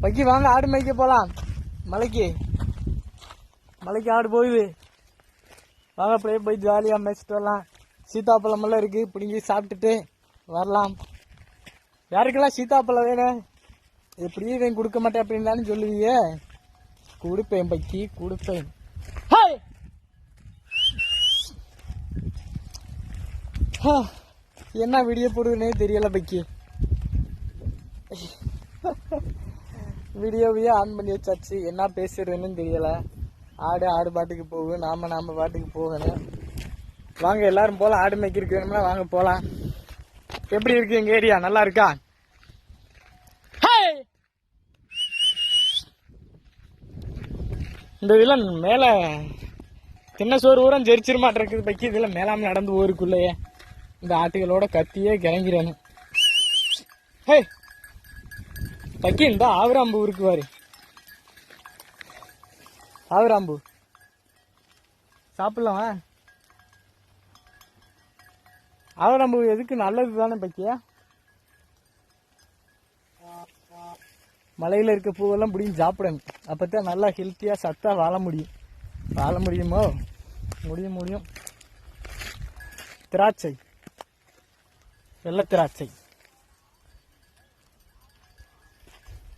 பக்கி வாங்க ஆடு மேய்க்க போகலாம். மலைக்கு ஆடு போகுது. வாங்க அப்படியே போய் ஜாலியாக மேய்ச்சிட்டு வரலாம். சீத்தாப்பழமெல்லாம் இருக்குது, பிடிங்கி சாப்பிட்டுட்டு வரலாம். யாருக்கெல்லாம் சீத்தாப்பழம் வேணும்? எப்படியும் இவன் கொடுக்க மாட்டேன் அப்படின்னு சொல்லுவீங்க. கொடுப்பேன் பக்கி, கொடுப்பேன். என்ன வீடியோ போடுதுன்னே தெரியல பக்கி. வீடியோவையே ஆன் பண்ணி வச்சாச்சு, என்ன பேசுறதுன்னு தெரியல. ஆடு பாட்டுக்கு போகும், நாம பாட்டுக்கு போகணும். வாங்க எல்லாரும் போகலாம். ஆடு மேய்க்கிறதுக்கு வேணும்னா வாங்க போகலாம். எப்படி இருக்கு எங்க ஏரியா? நல்லா இருக்கா? இந்த இதெல்லாம் மேல சின்ன சோறு ஊரம் ஜெரிச்சிட மாட்டிருக்குது பக்கி. இதெல்லாம் மேலாம நடந்து ஊருக்குள்ளேயே இந்த ஆட்டுகளோட கத்தியே கிளங்கிறேன்னு. ஹே பக்கி, இந்த ஆவராம்பு ஊருக்கு வாரு. ஆவராம்பு சாப்பிடலாமா? ஆவராம்பு எதுக்கு நல்லது தானே பக்கியா? மலையில் இருக்க பூவெல்லாம் பிடிக்கும் சாப்பிடணும். அப்போத்தான் நல்லா ஹெல்த்தியாக சத்தாக வாழ முடியும். வாழ முடியுமோ? முடியும். திராட்சை, வெள்ளை திராட்சை.